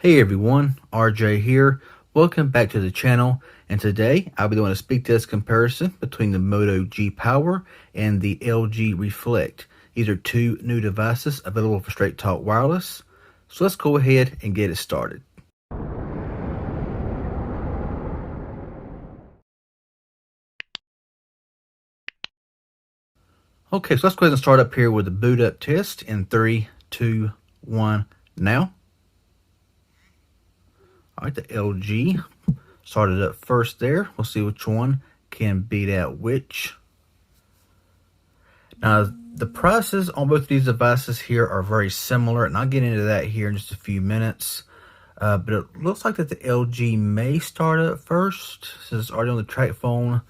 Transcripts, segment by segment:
Hey everyone, RJ here. Welcome back to the channel, and today I'll be doing a speak test comparison between the Moto G Power and the LG Reflect. These are two new devices available for Straight Talk Wireless. So let's go ahead and get it started. Okay, so let's go ahead and start up here with the boot up test in 3, 2, 1, now. Alright, the LG started up first there. We'll see which one can beat out which. Now, the prices on both of these devices here are very similar, and I'll get into that here in just a few minutes. But it looks like that the LG may start up first, since it's already on the track phone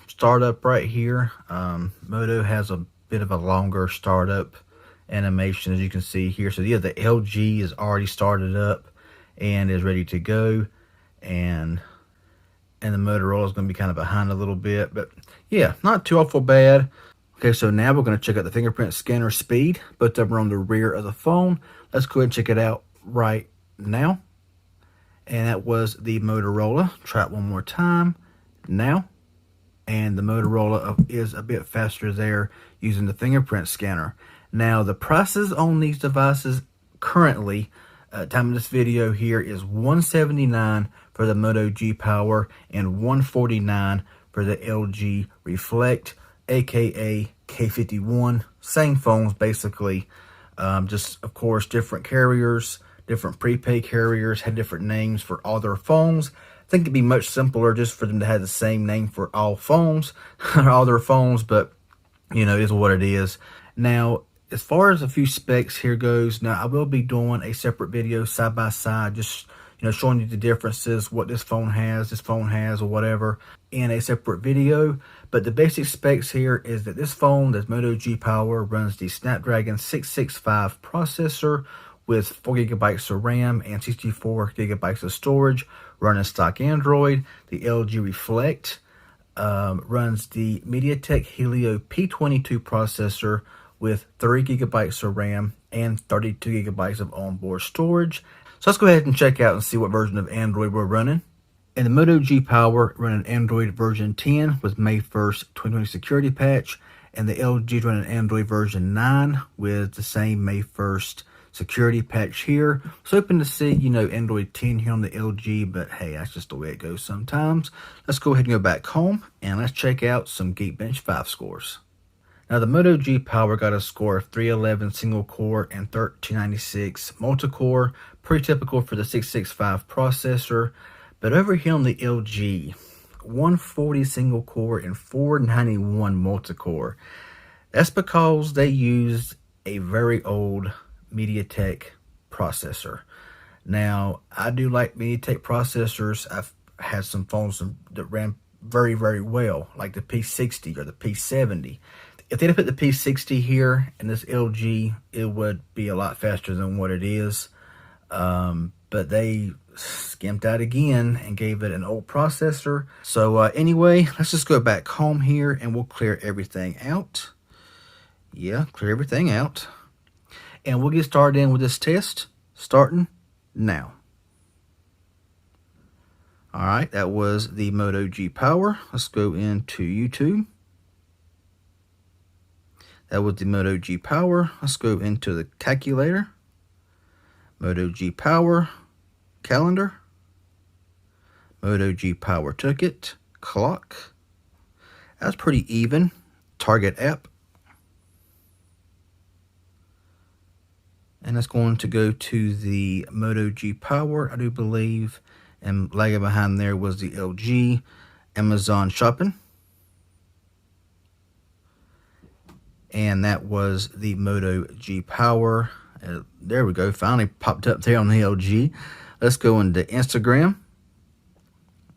startup right here. Moto has a bit of a longer startup animation, as you can see here. So yeah, the LG is already started up and is ready to go, and the Motorola is going to be kind of behind a little bit, but yeah, not too awful bad. Okay, so now we're going to check out the fingerprint scanner speed. Both of them are on the rear of the phone. Let's go ahead and check it out right now. And that was the Motorola. Try it one more time now. And the Motorola is a bit faster there using the fingerprint scanner. Now, the prices on these devices currently, time of this video here, is $179 for the Moto G Power and $149 for the LG Reflect, aka K51. Same phones basically, just of course different carriers, different prepaid carriers had different names for all their phones. I think it'd be much simpler just for them to have the same name for all phones, all their phones, but you know, it is what it is. Now, as far as a few specs here goes, now I will be doing a separate video side by side, just showing you the differences, what this phone has, or whatever, in a separate video. But the basic specs here is that this phone, this Moto G Power, runs the Snapdragon 665 processor with 4 gigabytes of RAM and 64 gigabytes of storage, running stock Android. The LG Reflect runs the MediaTek Helio P22 processor with 3 gigabytes of RAM and 32 gigabytes of onboard storage. So let's go ahead and check out and see what version of Android we're running. And the Moto G Power running Android version 10 with May 1st 2020 security patch, and the LG running Android version 9 with the same May 1st security patch here. So hoping to see, Android 10 here on the LG, but hey, that's just the way it goes sometimes. Let's go ahead and go back home and let's check out some Geekbench 5 scores. Now, the Moto G Power got a score of 311 single core and 1396 multi-core, pretty typical for the 665 processor. But over here on the LG, 140 single core and 491 multi-core. That's because they used a very old MediaTek processor. Now, I do like MediaTek processors. I've had some phones that ran very, very well, like the P60 or the P70. If they'd have put the P60 here in this LG, it would be a lot faster than what it is. But they skimped out again and gave it an old processor. So anyway, let's just go back home here and we'll clear everything out. Yeah, clear everything out. And we'll get started in with this test, starting now. All right, that was the Moto G Power. Let's go into YouTube. That was the Moto G Power. Let's go into the calculator. Moto G Power, calendar. Moto G Power took it, clock. That's pretty even. Target app. And that's going to go to the Moto G Power, I do believe. And lagging behind there was the LG. Amazon shopping. And that was the Moto G Power. There we go, finally popped up there on the LG. Let's go into Instagram.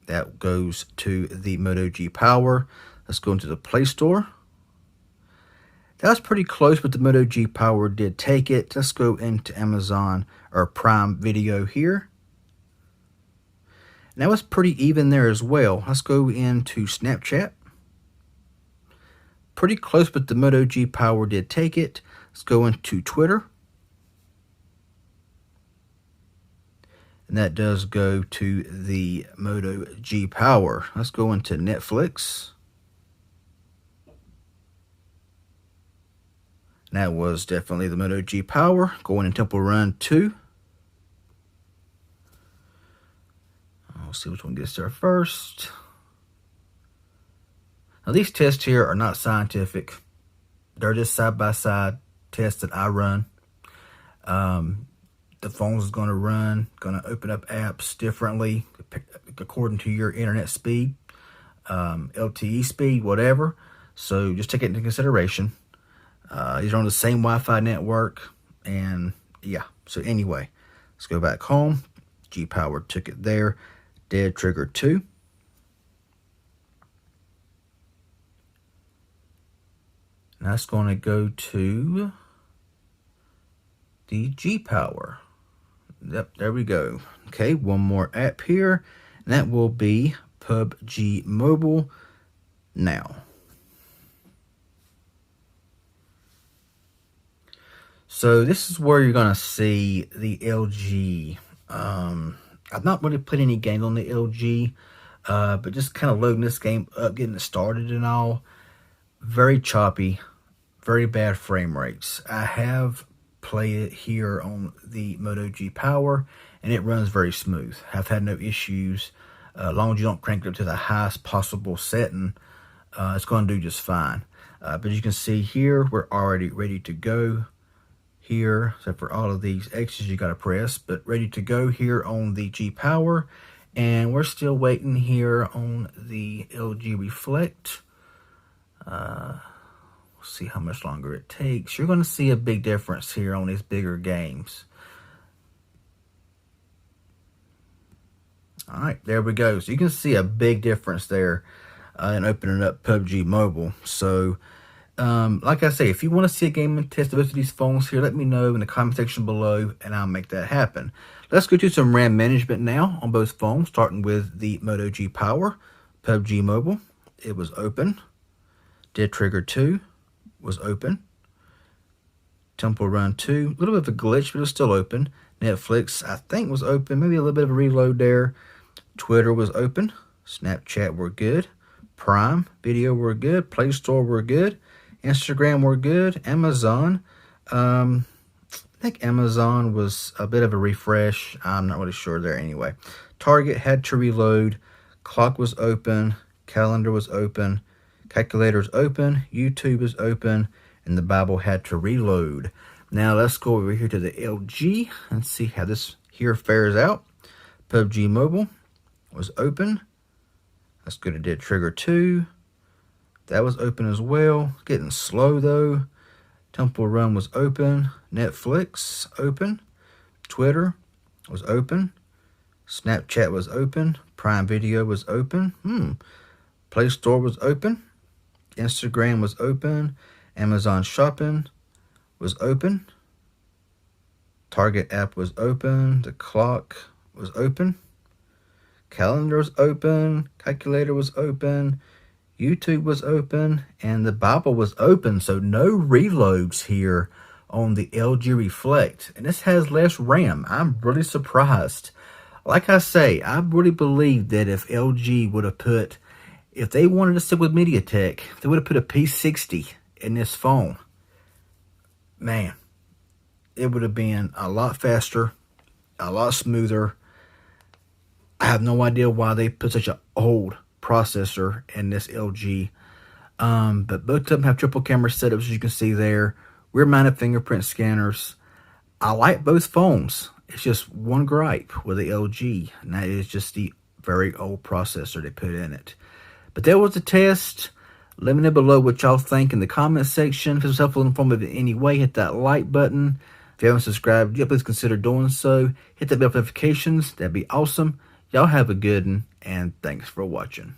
That goes to the Moto G Power. Let's go into the Play Store. That was pretty close, but the Moto G Power did take it. Let's go into Amazon or Prime Video here. And that was pretty even there as well. Let's go into Snapchat. Pretty close, but the Moto G Power did take it. Let's go into Twitter. and that does go to the Moto G Power. Let's go into Netflix. And that was definitely the Moto G Power. Going in Temple Run 2. We'll see which one gets there first. Now these tests here are not scientific. They're just side-by-side tests that I run. The phone's going to open up apps differently according to your internet speed, LTE speed, whatever. So just take it into consideration. These are on the same Wi-Fi network, and yeah. So anyway, let's go back home. G-Power took it there. Dead Trigger 2. And that's going to go to the G-Power. Yep, there we go. Okay, one more app here, and that will be PUBG Mobile now. So this is where you're going to see the LG. I've not really played any games on the LG, but just kind of loading this game up, getting it started and all. Very choppy, very bad frame rates. I have played it here on the Moto G Power, and it runs very smooth. I've had no issues. As long as you don't crank it up to the highest possible setting, it's going to do just fine. But you can see here, we're already ready to go here, except for all of these X's you got to press, but ready to go here on the G Power. And we're still waiting here on the LG Reflect. We'll see how much longer it takes. You're going to see a big difference here on these bigger games. All right, there we go. So you can see a big difference there in opening up PUBG Mobile. So, like I say, if you want to see a gaming test of both of these phones here, let me know in the comment section below, and I'll make that happen. Let's go to some RAM management now on both phones, starting with the Moto G Power. PUBG Mobile, it was open. Dead Trigger 2 was open. Temple Run 2, a little bit of a glitch, but it was still open. Netflix, I think, was open. Maybe a little bit of a reload there. Twitter was open. Snapchat were good. Prime Video were good. Play Store were good. Instagram were good. Amazon, I think Amazon was a bit of a refresh. I'm not really sure there anyway. Target had to reload. Clock was open. Calendar was open. Calculator was open. YouTube is open. And the Bible had to reload. Now let's go over here to the LG and see how this here fares out. PUBG Mobile was open. Let's go to Dead Trigger 2. That was open as well. Getting slow though. Temple Run was open. Netflix open. Twitter was open. Snapchat was open. Prime Video was open. Play Store was open. Instagram was open. Amazon Shopping was open. Target app was open. The clock was open. Calendar was open. Calculator was open. YouTube was open. And the Bible was open. So no reloads here on the LG Reflect. And this has less RAM. I'm really surprised. Like I say, I really believe that if LG would have put, if they wanted to stick with MediaTek, they would have put a P60 in this phone. Man, it would have been a lot faster, a lot smoother. I have no idea why they put such an old processor in this LG. But both of them have triple camera setups, as you can see there. Rear-mounted fingerprint scanners. I like both phones. It's just one gripe with the LG, and that is just the very old processor they put in it. But that was the test. Let me know below what y'all think in the comment section. If it was helpful and informative in any way, hit that like button. If you haven't subscribed yet, please consider doing so. Hit that bell for notifications. That'd be awesome. Y'all have a good one, and thanks for watching.